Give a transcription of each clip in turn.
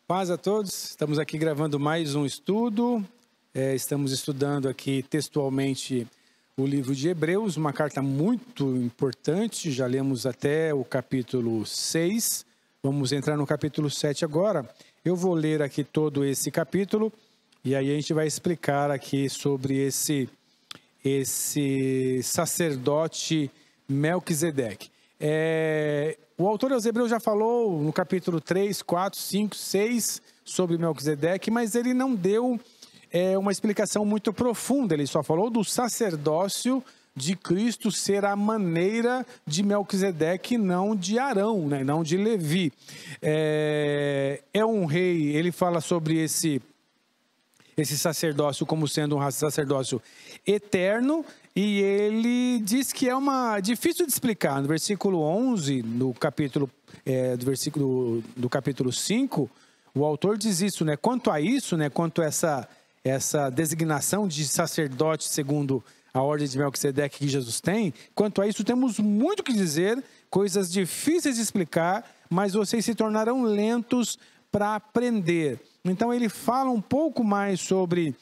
Paz a todos, estamos aqui gravando mais um estudo, estamos estudando aqui textualmente o livro de Hebreus, uma carta muito importante, já lemos até o capítulo 6, vamos entrar no capítulo 7 agora. Eu vou ler aqui todo esse capítulo e aí a gente vai explicar aqui sobre esse sacerdote Melquisedeque. O autor aos Hebreus já falou no capítulo 3, 4, 5, 6 sobre Melquisedeque, mas ele não deu uma explicação muito profunda, ele só falou do sacerdócio de Cristo ser a maneira de Melquisedeque, não de Arão, né? Não de Levi. É um rei, ele fala sobre esse sacerdócio como sendo um sacerdócio eterno, e ele diz que é difícil de explicar. No versículo 11, do capítulo 5, o autor diz isso, né? Quanto a isso, né? Quanto a essa designação de sacerdote segundo a ordem de Melquisedeque que Jesus tem, quanto a isso temos muito que dizer, coisas difíceis de explicar, mas vocês se tornarão lentos para aprender. Então ele fala um pouco mais sobre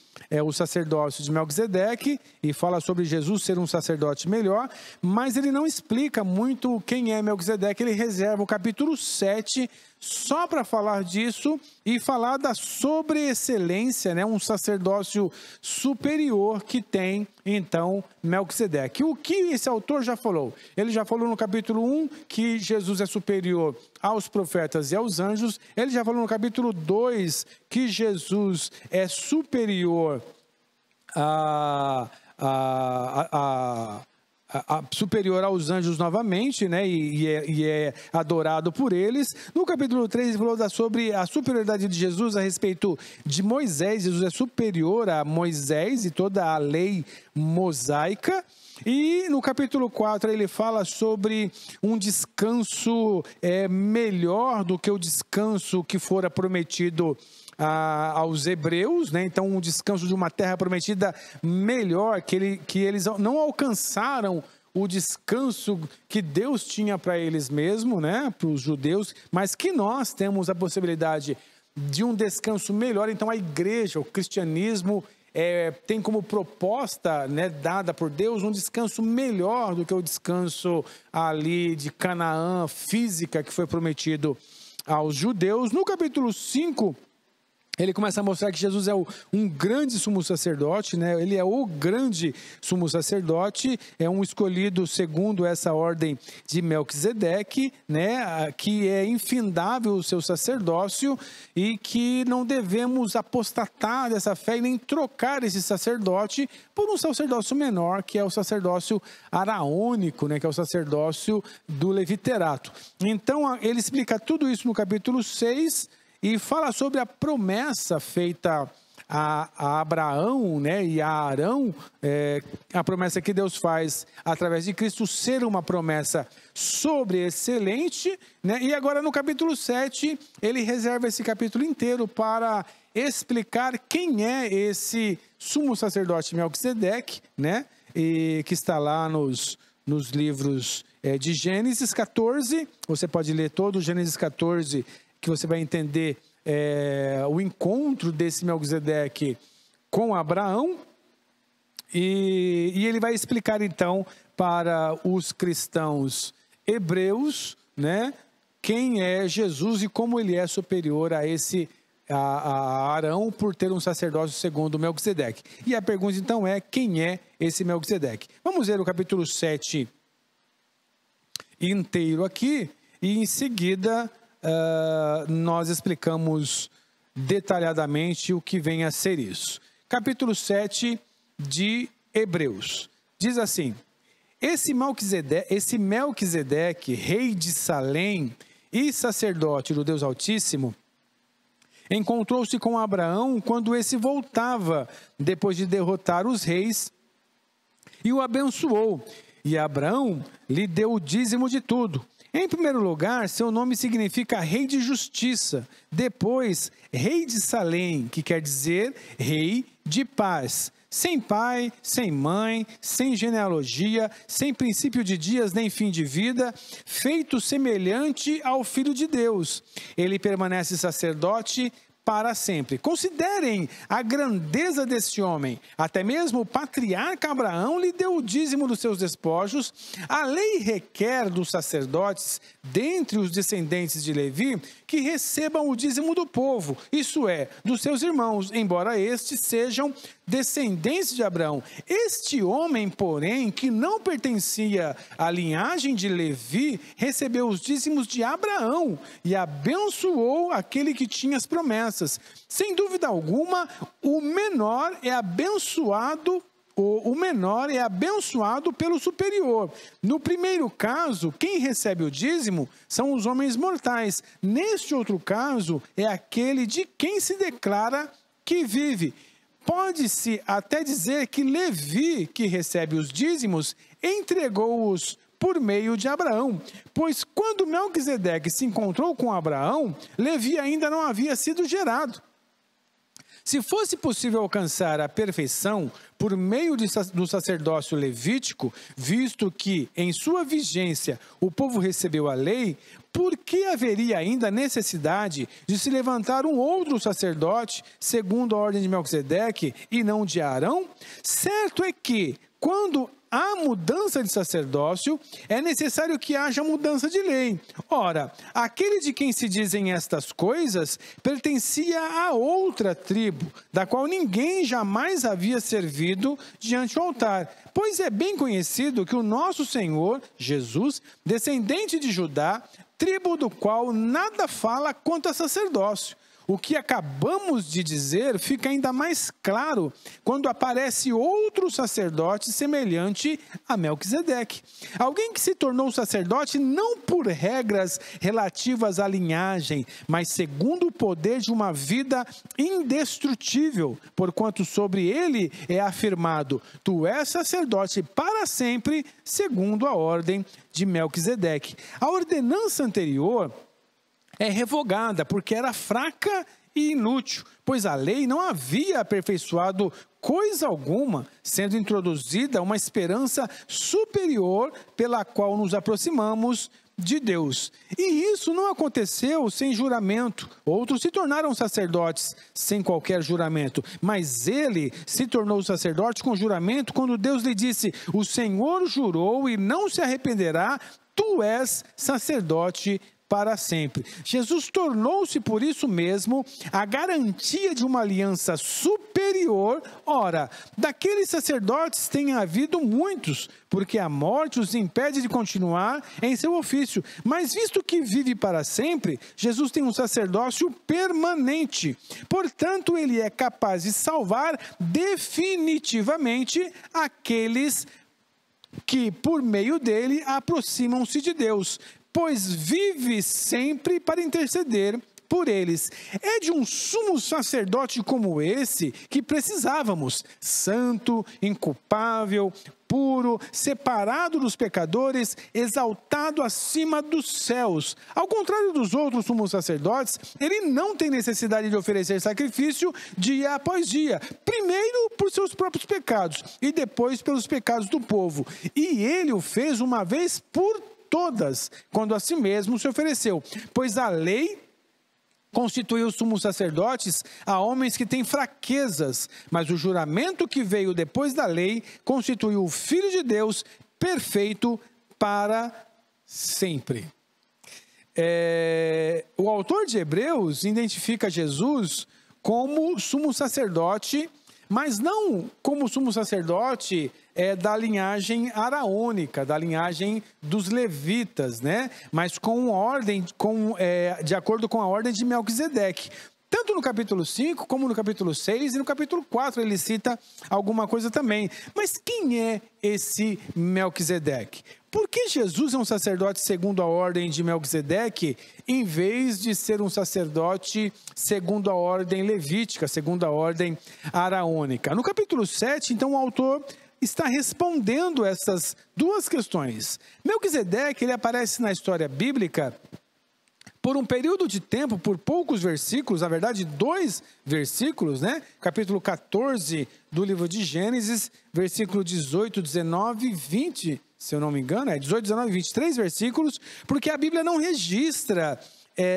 o sacerdócio de Melquisedeque e fala sobre Jesus ser um sacerdote melhor, mas ele não explica muito quem é Melquisedeque. Ele reserva o capítulo 7 só para falar disso e falar da sobreexcelência, né? Um sacerdócio superior que tem, então, Melquisedeque. O que esse autor já falou? Ele já falou no capítulo 1 que Jesus é superior aos profetas e aos anjos. Ele já falou no capítulo 2 que Jesus é superior superior aos anjos novamente, né? E é adorado por eles. No capítulo 3 ele falou sobre a superioridade de Jesus a respeito de Moisés. Jesus é superior a Moisés e toda a lei mosaica. E no capítulo 4 ele fala sobre um descanso melhor do que o descanso que fora prometido aos hebreus, né? Então um descanso de uma terra prometida melhor, que eles não alcançaram o descanso que Deus tinha para eles mesmos, né? Para os judeus, mas que nós temos a possibilidade de um descanso melhor. Então a igreja, o cristianismo tem como proposta, né, dada por Deus, um descanso melhor do que o descanso ali de Canaã física que foi prometido aos judeus. No capítulo 5 ele começa a mostrar que Jesus é um grande sumo sacerdote, né? Ele é o grande sumo sacerdote, é um escolhido segundo essa ordem de Melquisedeque, né? Que é infindável o seu sacerdócio e que não devemos apostatar dessa fé e nem trocar esse sacerdote por um sacerdócio menor, que é o sacerdócio araônico, né? Que é o sacerdócio do leviterato. Então ele explica tudo isso no capítulo 6, e fala sobre a promessa feita a Abraão, né, e a Arão, a promessa que Deus faz através de Cristo ser uma promessa sobreexcelente, né? E agora no capítulo 7 ele reserva esse capítulo inteiro para explicar quem é esse sumo sacerdote Melquisedeque, né? E que está lá nos livros de Gênesis 14, você pode ler todo o Gênesis 14, que você vai entender o encontro desse Melquisedeque com Abraão, e ele vai explicar então para os cristãos hebreus, né, quem é Jesus e como ele é superior a Arão por ter um sacerdócio segundo Melquisedeque. E a pergunta então é: quem é esse Melquisedeque? Vamos ler o capítulo 7 inteiro aqui e em seguida nós explicamos detalhadamente o que vem a ser isso. Capítulo 7 de Hebreus. Diz assim: esse Melquisedeque, rei de Salém e sacerdote do Deus Altíssimo, encontrou-se com Abraão quando esse voltava depois de derrotar os reis e o abençoou. E Abraão lhe deu o dízimo de tudo. Em primeiro lugar, seu nome significa rei de justiça. Depois, rei de Salém, que quer dizer rei de paz. sem pai, sem mãe, sem genealogia, sem princípio de dias nem fim de vida, feito semelhante ao Filho de Deus. Ele permanece sacerdote para sempre. Considerem a grandeza desse homem. Até mesmo o patriarca Abraão lhe deu o dízimo dos seus despojos. A lei requer dos sacerdotes, dentre os descendentes de Levi, que recebam o dízimo do povo, isso é, dos seus irmãos, embora estes sejam descendentes de Abraão. Este homem, porém, que não pertencia à linhagem de Levi, recebeu os dízimos de Abraão e abençoou aquele que tinha as promessas. Sem dúvida alguma, o menor é abençoado pelo superior. No primeiro caso, quem recebe o dízimo são os homens mortais. Neste outro caso, é aquele de quem se declara que vive. Pode-se até dizer que Levi, que recebe os dízimos, entregou-os por meio de Abraão, pois quando Melquisedeque se encontrou com Abraão, Levi ainda não havia sido gerado. Se fosse possível alcançar a perfeição por meio do sacerdócio levítico, visto que em sua vigência o povo recebeu a lei, por que haveria ainda necessidade de se levantar um outro sacerdote, segundo a ordem de Melquisedeque, e não de Arão? Certo é que, quando há mudança de sacerdócio, é necessário que haja mudança de lei. Ora, aquele de quem se dizem estas coisas pertencia a outra tribo, da qual ninguém jamais havia servido diante do altar. Pois é bem conhecido que o nosso Senhor, Jesus, descendente de Judá, tribo do qual nada fala quanto a sacerdócio. O que acabamos de dizer fica ainda mais claro quando aparece outro sacerdote semelhante a Melquisedeque. Alguém que se tornou sacerdote não por regras relativas à linhagem, mas segundo o poder de uma vida indestrutível, porquanto sobre ele é afirmado: tu és sacerdote para sempre, segundo a ordem de Melquisedeque. A ordenança anterior é revogada, porque era fraca e inútil, pois a lei não havia aperfeiçoado coisa alguma, sendo introduzida uma esperança superior pela qual nos aproximamos de Deus. E isso não aconteceu sem juramento. Outros se tornaram sacerdotes sem qualquer juramento, mas ele se tornou sacerdote com juramento quando Deus lhe disse: o Senhor jurou e não se arrependerá, tu és sacerdote para sempre. Jesus tornou-se por isso mesmo a garantia de uma aliança superior. Ora, daqueles sacerdotes tem havido muitos, porque a morte os impede de continuar em seu ofício. Mas visto que vive para sempre, Jesus tem um sacerdócio permanente. Portanto, ele é capaz de salvar definitivamente aqueles que, por meio dele, aproximam-se de Deus, pois vive sempre para interceder por eles. É de um sumo sacerdote como esse que precisávamos, santo, inculpável, puro, separado dos pecadores, exaltado acima dos céus. Ao contrário dos outros sumos sacerdotes, ele não tem necessidade de oferecer sacrifício dia após dia, primeiro por seus próprios pecados e depois pelos pecados do povo. E ele o fez uma vez por todas, quando a si mesmo se ofereceu, pois a lei constituiu sumos sacerdotes a homens que têm fraquezas, mas o juramento que veio depois da lei constituiu o Filho de Deus perfeito para sempre. O autor de Hebreus identifica Jesus como sumo sacerdote, mas não como sumo sacerdote da linhagem araônica, da linhagem dos levitas, né? Mas com ordem, de acordo com a ordem de Melquisedeque. Tanto no capítulo 5, como no capítulo 6 e no capítulo 4 ele cita alguma coisa também. Mas quem é esse Melquisedeque? Por que Jesus é um sacerdote segundo a ordem de Melquisedeque, em vez de ser um sacerdote segundo a ordem levítica, segundo a ordem araônica? No capítulo 7, então, o autor está respondendo essas duas questões. Melquisedeque, ele aparece na história bíblica por um período de tempo, por poucos versículos, na verdade 2 versículos, né? Capítulo 14 do livro de Gênesis, versículo 18, 19 e 20, se eu não me engano, 18, 19 e 20, 3 versículos, porque a Bíblia não registra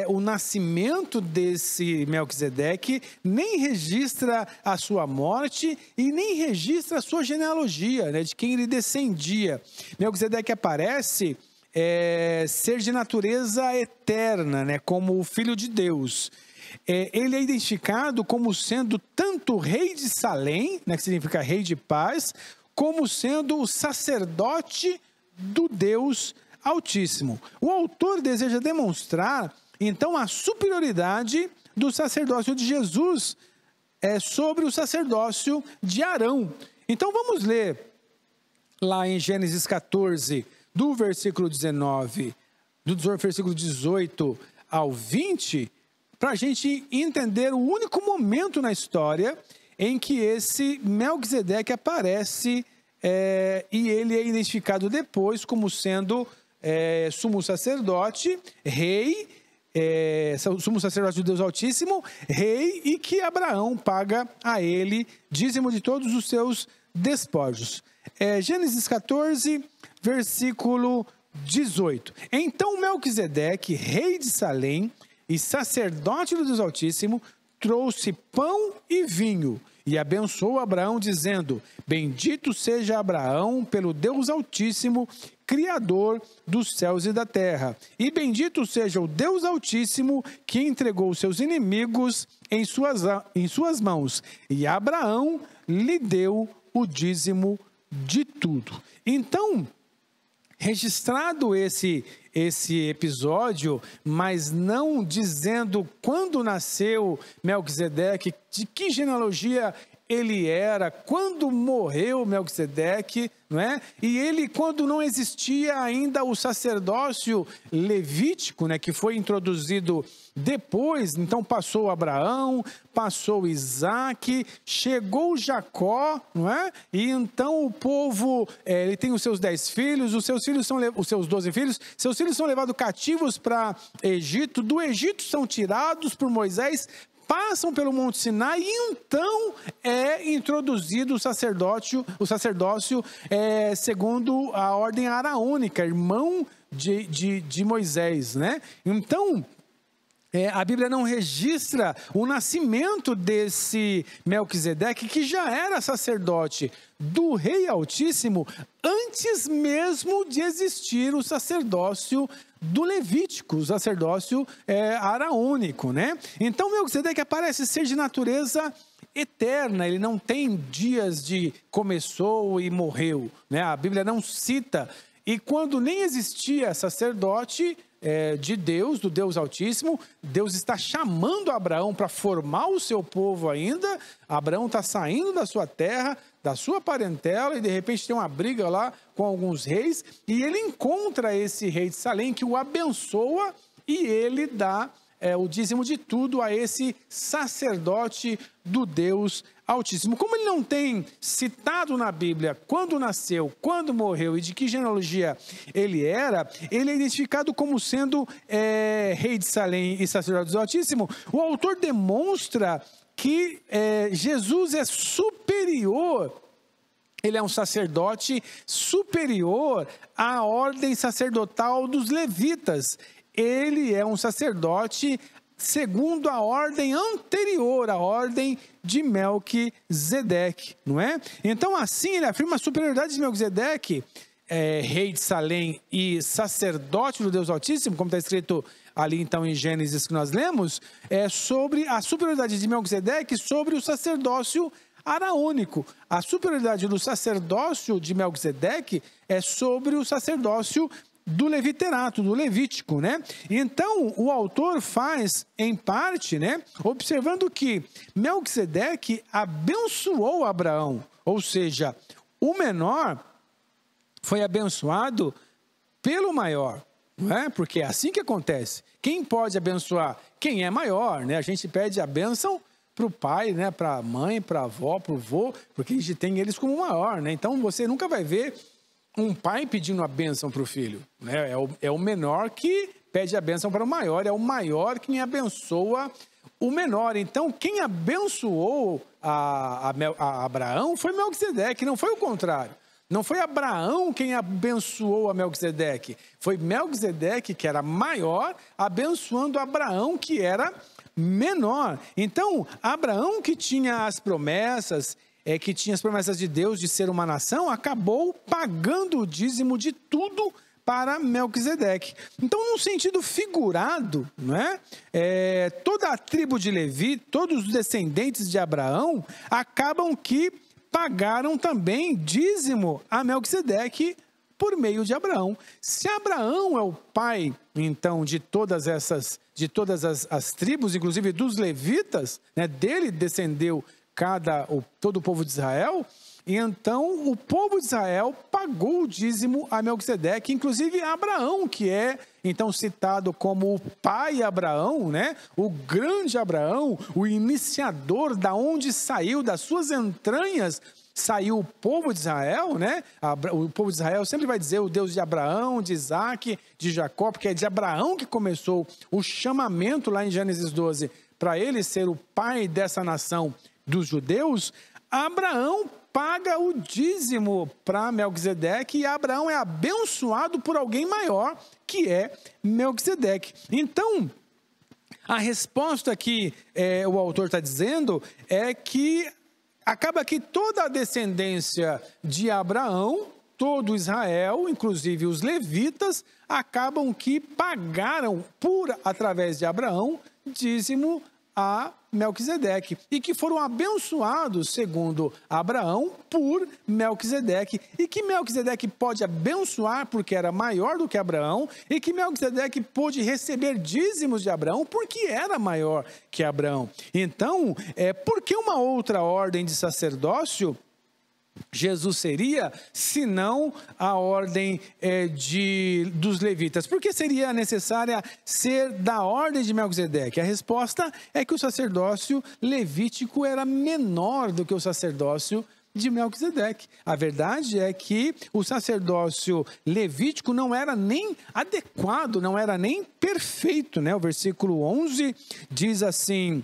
o nascimento desse Melquisedeque, nem registra a sua morte e nem registra a sua genealogia, né, de quem ele descendia. Melquisedeque aparece ser de natureza eterna, né, como o Filho de Deus. Ele é identificado como sendo tanto rei de Salém, né, que significa rei de paz, como sendo o sacerdote do Deus Altíssimo. O autor deseja demonstrar, então, a superioridade do sacerdócio de Jesus sobre o sacerdócio de Arão. Então, vamos ler lá em Gênesis 14, do versículo 19, do versículo 18 ao 20, para a gente entender o único momento na história em que esse Melquisedeque aparece e ele é identificado depois como sendo sumo sacerdote, rei, sumo sacerdote do Deus Altíssimo, rei, e que Abraão paga a ele dízimo de todos os seus despojos. Gênesis 14, versículo 18. Então Melquisedeque, rei de Salém e sacerdote do Deus Altíssimo, trouxe pão e vinho e abençoou Abraão, dizendo: bendito seja Abraão pelo Deus Altíssimo, Criador dos céus e da terra, e bendito seja o Deus Altíssimo, que entregou seus inimigos em suas mãos, e Abraão lhe deu o dízimo de tudo. Então, registrado esse episódio, mas não dizendo quando nasceu Melquisedeque, de que genealogia ele era, quando morreu Melquisedeque, não é? E ele, quando não existia ainda o sacerdócio levítico, né, que foi introduzido depois, então passou Abraão, passou Isaac, chegou Jacó, não é? E então o povo, ele tem os seus 10 filhos, os seus 12 filhos, seus filhos são levados cativos para Egito, do Egito são tirados por Moisés, passam pelo Monte Sinai, e então é introduzido o sacerdócio segundo a ordem araônica, irmão de Moisés, né? Então, a Bíblia não registra o nascimento desse Melquisedeque, que já era sacerdote do Rei Altíssimo, antes mesmo de existir o sacerdócio do Levítico, o sacerdócio araônico, né? Então Melquisedeque parece ser de natureza eterna, ele não tem dias de começou e morreu, né? A Bíblia não cita, e quando nem existia sacerdote de Deus, do Deus Altíssimo, Deus está chamando Abraão para formar o seu povo ainda. Abraão está saindo da sua terra, da sua parentela, e de repente tem uma briga lá com alguns reis, e ele encontra esse rei de Salém, que o abençoa, e ele dá o dízimo de tudo a esse sacerdote do Deus Altíssimo. Como ele não tem citado na Bíblia quando nasceu, quando morreu e de que genealogia ele era, ele é identificado como sendo rei de Salém e sacerdote do Altíssimo. O autor demonstra que Jesus é superior, ele é um sacerdote superior à ordem sacerdotal dos levitas. Ele é um sacerdote segundo a ordem anterior, a ordem de Melquisedeque, não é? Então, assim, ele afirma a superioridade de Melquisedeque, rei de Salém e sacerdote do Deus Altíssimo, como está escrito ali então em Gênesis que nós lemos, sobre a superioridade de Melquisedeque sobre o sacerdócio araônico. A superioridade do sacerdócio de Melquisedeque é sobre o sacerdócio do leviterato, do Levítico, né? Então, o autor faz, em parte, né, observando que Melquisedeque abençoou Abraão, ou seja, o menor foi abençoado pelo maior, não é? Porque é assim que acontece. Quem pode abençoar? Quem é maior, né? A gente pede a bênção para o pai, né, para a mãe, para a avó, para o vô, porque a gente tem eles como maior, né? Então, você nunca vai ver um pai pedindo a bênção para o filho, né? É o menor que pede a bênção para o maior, é o maior quem abençoa o menor. Então, quem abençoou a Abraão foi Melquisedeque, não foi o contrário. Não foi Abraão quem abençoou a Melquisedeque, foi Melquisedeque, que era maior, abençoando Abraão, que era menor. Então, Abraão, que tinha as promessas, que tinha as promessas de Deus de ser uma nação, acabou pagando o dízimo de tudo para Melquisedeque. Então, num sentido figurado, né, toda a tribo de Levi, todos os descendentes de Abraão, acabam que pagaram também dízimo a Melquisedeque por meio de Abraão. Se Abraão é o pai, então, de todas as tribos, inclusive dos levitas, né, dele descendeu todo o povo de Israel, e então o povo de Israel pagou o dízimo a Melquisedeque, inclusive Abraão, que é então citado como o pai Abraão, né? O grande Abraão, o iniciador, da onde saiu, das suas entranhas, saiu o povo de Israel, né? O povo de Israel sempre vai dizer o Deus de Abraão, de Isaac, de Jacó, porque é de Abraão que começou o chamamento lá em Gênesis 12, para ele ser o pai dessa nação dos judeus. Abraão paga o dízimo para Melquisedeque e Abraão é abençoado por alguém maior, que é Melquisedeque. Então, a resposta que o autor está dizendo é que acaba que toda a descendência de Abraão, todo Israel, inclusive os levitas, acabam que pagaram através de Abraão, dízimo a Melquisedeque, e que foram abençoados, segundo Abraão, por Melquisedeque, e que Melquisedeque pode abençoar porque era maior do que Abraão, e que Melquisedeque pôde receber dízimos de Abraão porque era maior que Abraão. Então, por que uma outra ordem de sacerdócio Jesus seria, senão a ordem dos levitas? Por que seria necessária ser da ordem de Melquisedeque? A resposta é que o sacerdócio levítico era menor do que o sacerdócio de Melquisedeque. A verdade é que o sacerdócio levítico não era nem adequado, não era nem perfeito, né? O versículo 11 diz assim: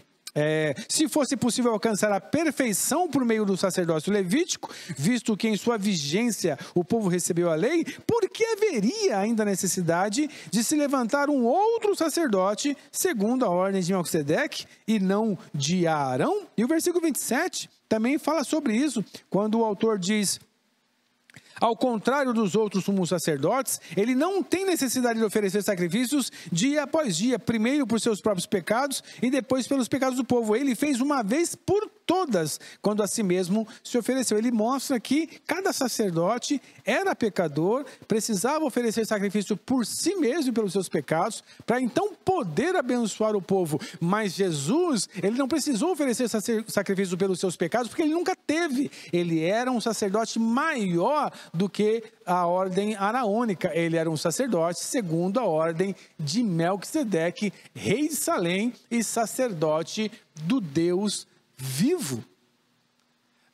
se fosse possível alcançar a perfeição por meio do sacerdócio levítico, visto que em sua vigência o povo recebeu a lei, por que haveria ainda necessidade de se levantar um outro sacerdote, segundo a ordem de Melquisedeque, e não de Arão? E o versículo 27 também fala sobre isso, quando o autor diz: ao contrário dos outros sumos sacerdotes, ele não tem necessidade de oferecer sacrifícios dia após dia, primeiro por seus próprios pecados e depois pelos pecados do povo. Ele fez uma vez por todas, quando a si mesmo se ofereceu. Ele mostra que cada sacerdote era pecador, precisava oferecer sacrifício por si mesmo e pelos seus pecados, para então poder abençoar o povo. Mas Jesus, ele não precisou oferecer sacrifício pelos seus pecados, porque ele nunca teve. Ele era um sacerdote maior do que a ordem araônica. Ele era um sacerdote segundo a ordem de Melquisedeque, rei de Salém e sacerdote do Deus vivo,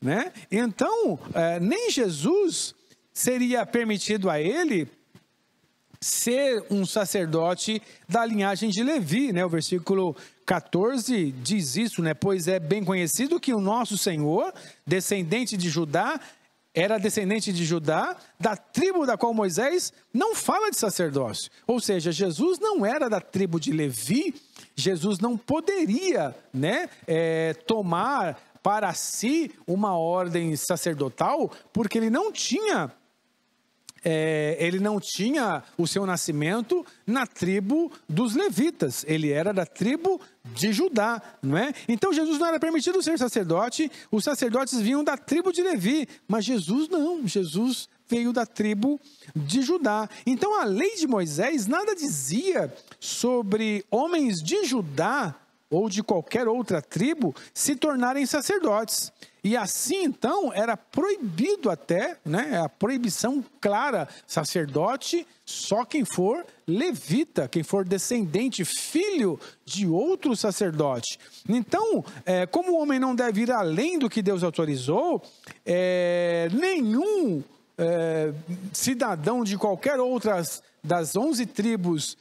né? Então, nem Jesus seria permitido a ele ser um sacerdote da linhagem de Levi, né? O versículo 14 diz isso, né? Pois é bem conhecido que o nosso Senhor, descendente de Judá, era descendente de Judá, da tribo da qual Moisés não fala de sacerdócio. Ou seja, Jesus não era da tribo de Levi. Jesus não poderia, né, tomar para si uma ordem sacerdotal, porque ele não tinha o seu nascimento na tribo dos levitas. Ele era da tribo de Judá, não é? Então Jesus não era permitido ser sacerdote. Os sacerdotes vinham da tribo de Levi, mas Jesus não. Jesus veio da tribo de Judá. Então a lei de Moisés nada dizia sobre homens de Judá ou de qualquer outra tribo se tornarem sacerdotes. E assim, então, era proibido até, né, a proibição clara, sacerdote só quem for levita, quem for descendente, filho de outro sacerdote. Então, como o homem não deve ir além do que Deus autorizou, nenhum cidadão de qualquer outra das 11 tribos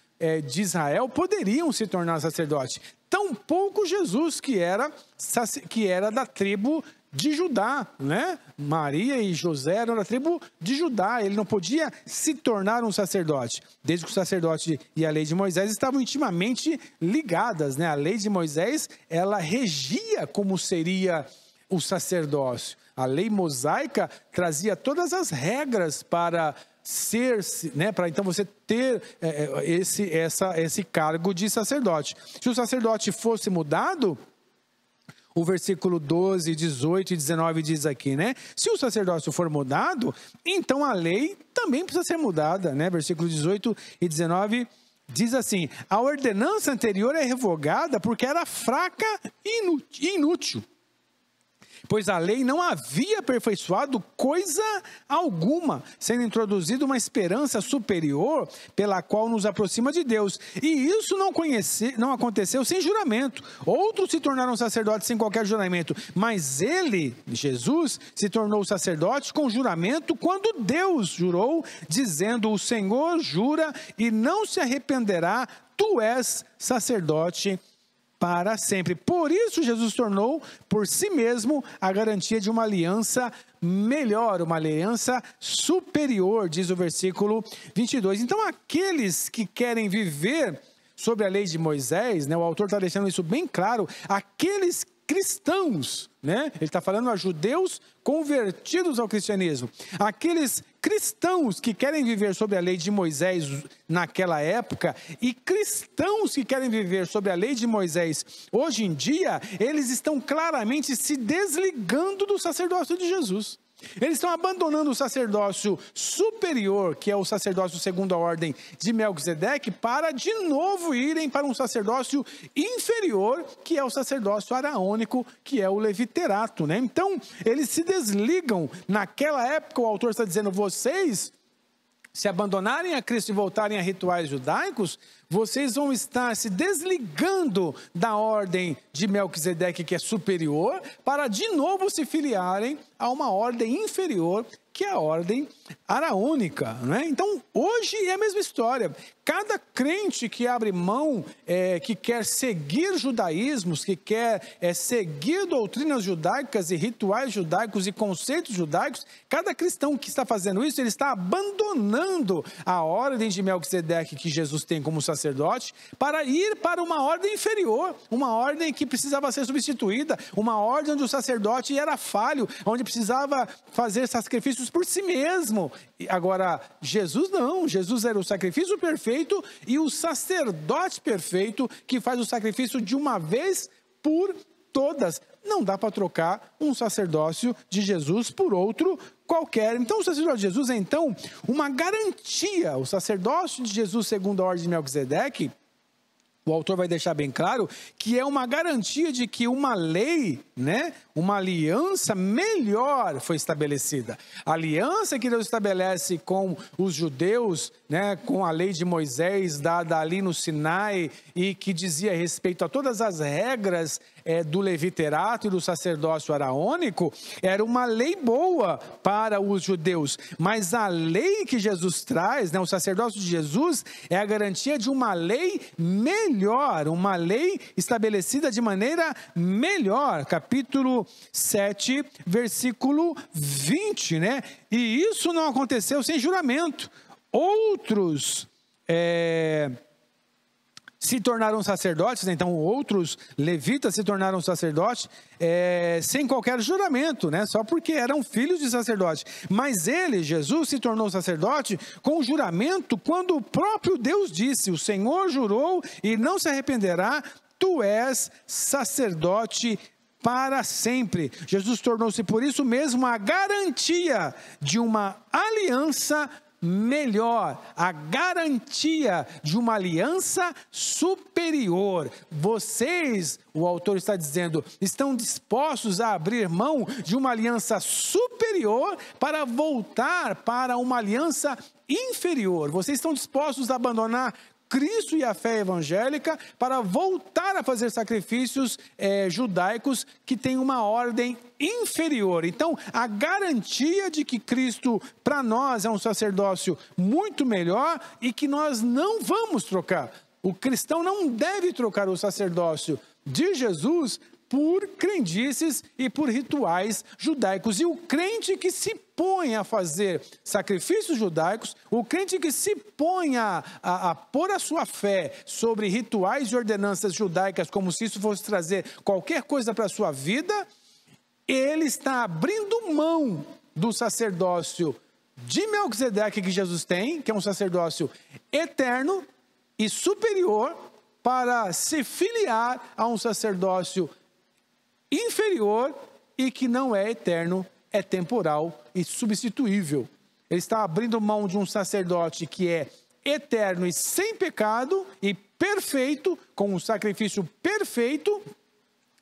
de Israel poderiam se tornar sacerdote. Tampouco Jesus, que era da tribo de Judá, né? Maria e José eram da tribo de Judá, ele não podia se tornar um sacerdote, desde que o sacerdote e a lei de Moisés estavam intimamente ligadas, né? A lei de Moisés, ela regia como seria o sacerdócio. A lei mosaica trazia todas as regras para ser, né, para então você ter esse cargo de sacerdote. Se o sacerdote fosse mudado, o versículo 12, 18 e 19 diz aqui, né? Se o sacerdócio for mudado, então a lei também precisa ser mudada, né? Versículo 18 e 19 diz assim: a ordenança anterior é revogada porque era fraca e inútil, pois a lei não havia aperfeiçoado coisa alguma, sendo introduzida uma esperança superior pela qual nos aproxima de Deus. E isso não aconteceu sem juramento. Outros se tornaram sacerdotes sem qualquer juramento, mas ele, Jesus, se tornou sacerdote com juramento quando Deus jurou, dizendo: o Senhor jura e não se arrependerá, tu és sacerdote para sempre. Por isso Jesus tornou por si mesmo a garantia de uma aliança melhor, uma aliança superior, diz o versículo 22. Então aqueles que querem viver sobre a lei de Moisés, né, o autor está deixando isso bem claro, aqueles cristãos, né, ele está falando a judeus convertidos ao cristianismo, aqueles cristãos que querem viver sobre a lei de Moisés naquela época e cristãos que querem viver sobre a lei de Moisés hoje em dia, eles estão claramente se desligando do sacerdócio de Jesus. Eles estão abandonando o sacerdócio superior, que é o sacerdócio segundo a ordem de Melquisedeque, para de novo irem para um sacerdócio inferior, que é o sacerdócio araônico, que é o leviterato, né? Então, eles se desligam. Naquela época, o autor está dizendo: vocês, se abandonarem a Cristo e voltarem a rituais judaicos, vocês vão estar se desligando da ordem de Melquisedeque, que é superior, para de novo se filiarem a uma ordem inferior, que é a ordem araônica, né? Então, hoje é a mesma história. Cada crente que abre mão, que quer seguir judaísmos, que quer seguir doutrinas judaicas e rituais judaicos e conceitos judaicos, cada cristão que está fazendo isso, ele está abandonando a ordem de Melquisedeque que Jesus tem como sacerdote, para ir para uma ordem inferior, uma ordem que precisava ser substituída, uma ordem onde o sacerdote era falho, onde precisava fazer sacrifícios por si mesmo. Agora, Jesus não, Jesus era o sacrifício perfeito e o sacerdote perfeito que faz o sacrifício de uma vez por todas. Não dá para trocar um sacerdócio de Jesus por outro qualquer. Então, o sacerdócio de Jesus é, então, uma garantia. O sacerdócio de Jesus, segundo a ordem de Melquisedeque, o autor vai deixar bem claro que é uma garantia de que uma lei, né, uma aliança melhor foi estabelecida. A aliança que Deus estabelece com os judeus, né, com a lei de Moisés dada ali no Sinai e que dizia respeito a todas as regras do leviterato e do sacerdócio araônico, era uma lei boa para os judeus. Mas a lei que Jesus traz, né, o sacerdócio de Jesus, é a garantia de uma lei melhor, uma lei estabelecida de maneira melhor. Capítulo 7, versículo 20, né? E isso não aconteceu sem juramento. Outros se tornaram sacerdotes, então outros levitas se tornaram sacerdotes sem qualquer juramento, né? Só porque eram filhos de sacerdote. Mas ele, Jesus, se tornou sacerdote com juramento quando o próprio Deus disse: o Senhor jurou e não se arrependerá, tu és sacerdote para sempre. Jesus tornou-se por isso mesmo a garantia de uma aliança melhor, a garantia de uma aliança superior. Vocês, o autor está dizendo, estão dispostos a abrir mão de uma aliança superior para voltar para uma aliança inferior. Vocês estão dispostos a abandonar Cristo e a fé evangélica para voltar a fazer sacrifícios judaicos que têm uma ordem inferior. Então, a garantia de que Cristo, para nós, é um sacerdócio muito melhor e que nós não vamos trocar. O cristão não deve trocar o sacerdócio de Jesus por crendices e por rituais judaicos. E o crente que se põe a fazer sacrifícios judaicos, o crente que se põe a pôr a sua fé sobre rituais e ordenanças judaicas, como se isso fosse trazer qualquer coisa para a sua vida, ele está abrindo mão do sacerdócio de Melquisedeque que Jesus tem, que é um sacerdócio eterno e superior, para se filiar a um sacerdócio inferior e que não é eterno, é temporal e substituível. Ele está abrindo mão de um sacerdote que é eterno e sem pecado e perfeito, com um sacrifício perfeito,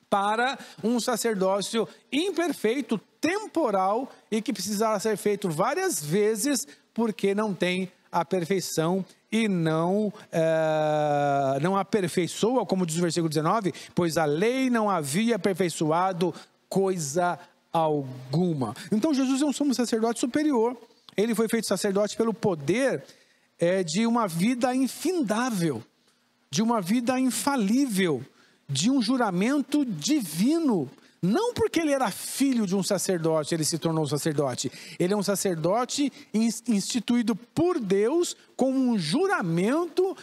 para um sacerdócio imperfeito, temporal e que precisará ser feito várias vezes porque não tem a perfeição e não aperfeiçoa, como diz o versículo 19, pois a lei não havia aperfeiçoado coisa alguma. Então Jesus é um sumo sacerdote superior. Ele foi feito sacerdote pelo poder de uma vida infindável, de uma vida infalível, de um juramento divino. Não porque ele era filho de um sacerdote, ele se tornou sacerdote. Ele é um sacerdote instituído por Deus com um juramento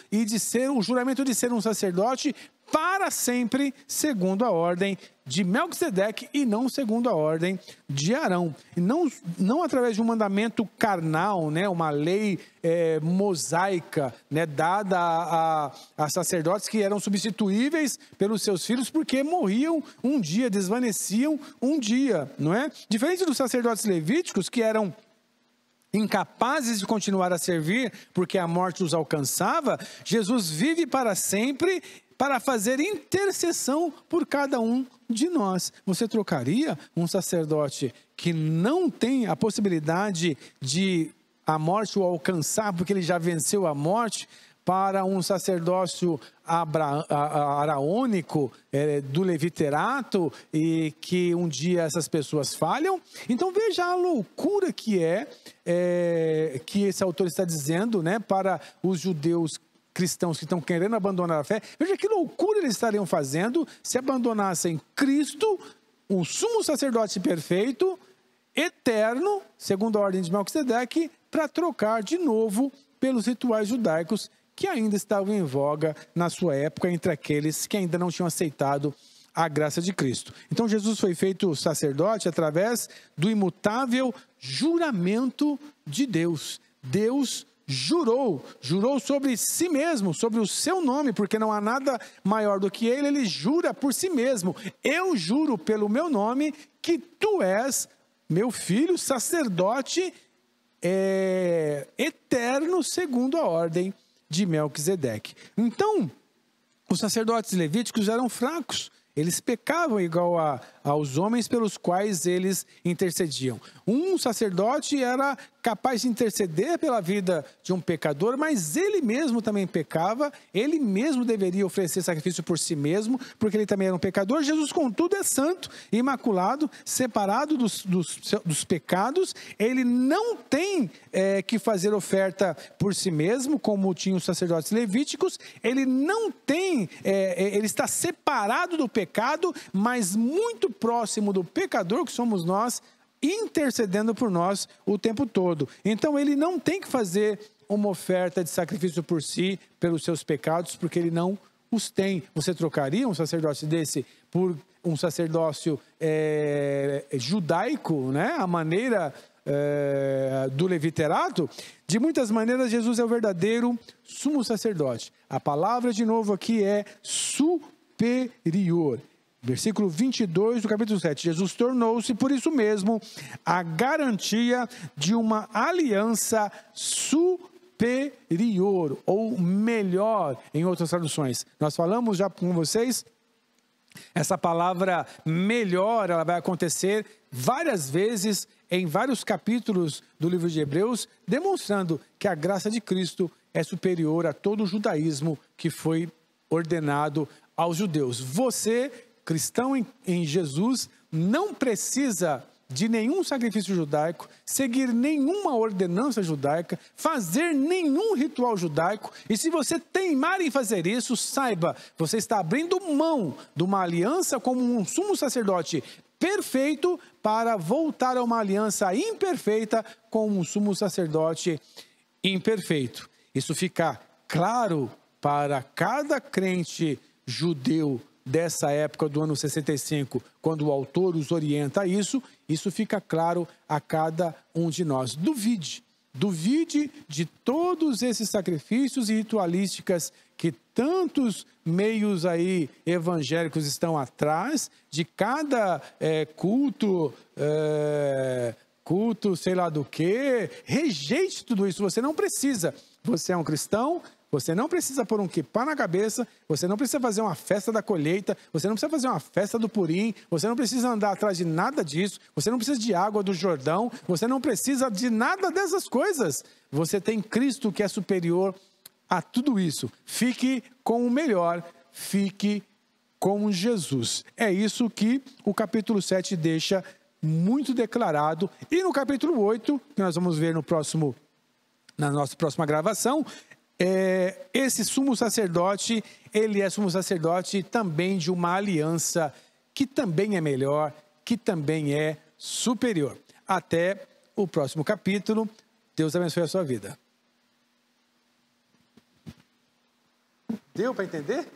o juramento de ser um sacerdote para sempre, segundo a ordem de Melquisedeque e não segundo a ordem de Arão. E não através de um mandamento carnal, né, uma lei mosaica, né, dada a sacerdotes que eram substituíveis pelos seus filhos porque morriam um dia, desvaneciam um dia, não é? Diferente dos sacerdotes levíticos que eram incapazes de continuar a servir porque a morte os alcançava, Jesus vive para sempre para fazer intercessão por cada um de nós. Você trocaria um sacerdote que não tem a possibilidade de a morte o alcançar, porque ele já venceu a morte, para um sacerdócio araônico do leviterato e que um dia essas pessoas falham? Então veja a loucura que que esse autor está dizendo, né, para os judeus cristãos que estão querendo abandonar a fé. Veja que loucura eles estariam fazendo se abandonassem Cristo, o sumo sacerdote perfeito, eterno, segundo a ordem de Melquisedeque, para trocar de novo pelos rituais judaicos que ainda estavam em voga na sua época entre aqueles que ainda não tinham aceitado a graça de Cristo. Então Jesus foi feito sacerdote através do imutável juramento de Deus. Deus jurou sobre si mesmo, sobre o seu nome, porque não há nada maior do que ele jura por si mesmo. Eu juro pelo meu nome que tu és meu filho, sacerdote eterno, segundo a ordem de Melquisedeque. Então, os sacerdotes levíticos eram fracos. Eles pecavam igual aos homens pelos quais eles intercediam. Um sacerdote era capaz de interceder pela vida de um pecador, mas ele mesmo também pecava, ele mesmo deveria oferecer sacrifício por si mesmo, porque ele também era um pecador. Jesus, contudo, é santo, imaculado, separado dos pecados. Ele não tem que fazer oferta por si mesmo, como tinham os sacerdotes levíticos. Ele não tem, ele está separado do pecado, mas muito próximo do pecador, que somos nós, intercedendo por nós o tempo todo. Então ele não tem que fazer uma oferta de sacrifício por si, pelos seus pecados, porque ele não os tem. Você trocaria um sacerdócio desse por um sacerdócio judaico, né? A maneira do leviterato? De muitas maneiras, Jesus é o verdadeiro sumo sacerdote. A palavra de novo aqui é superior. Versículo 22 do capítulo 7. Jesus tornou-se, por isso mesmo, a garantia de uma aliança superior, ou melhor, em outras traduções. Nós falamos já com vocês, essa palavra melhor, ela vai acontecer várias vezes em vários capítulos do livro de Hebreus, demonstrando que a graça de Cristo é superior a todo o judaísmo que foi ordenado aos judeus. Você, cristão em Jesus, não precisa de nenhum sacrifício judaico, seguir nenhuma ordenança judaica, fazer nenhum ritual judaico. E se você teimar em fazer isso, saiba, você está abrindo mão de uma aliança como um sumo sacerdote perfeito para voltar a uma aliança imperfeita com um sumo sacerdote imperfeito. Isso fica claro para cada crente judeu dessa época do ano 65, quando o autor os orienta a isso fica claro a cada um de nós. Duvide de todos esses sacrifícios e ritualísticas que tantos meios aí evangélicos estão atrás, de cada culto sei lá do que. Rejeite tudo isso, você não precisa. Você é um cristão, você não precisa pôr um quipá na cabeça, você não precisa fazer uma festa da colheita, você não precisa fazer uma festa do Purim, você não precisa andar atrás de nada disso, você não precisa de água do Jordão, você não precisa de nada dessas coisas. Você tem Cristo que é superior a tudo isso. Fique com o melhor, fique com Jesus. É isso que o capítulo 7 deixa muito declarado. E no capítulo 8, que nós vamos ver na nossa próxima gravação, esse sumo sacerdote, ele é sumo sacerdote também de uma aliança que também é melhor, que também é superior. Até o próximo capítulo. Deus abençoe a sua vida. Deu para entender?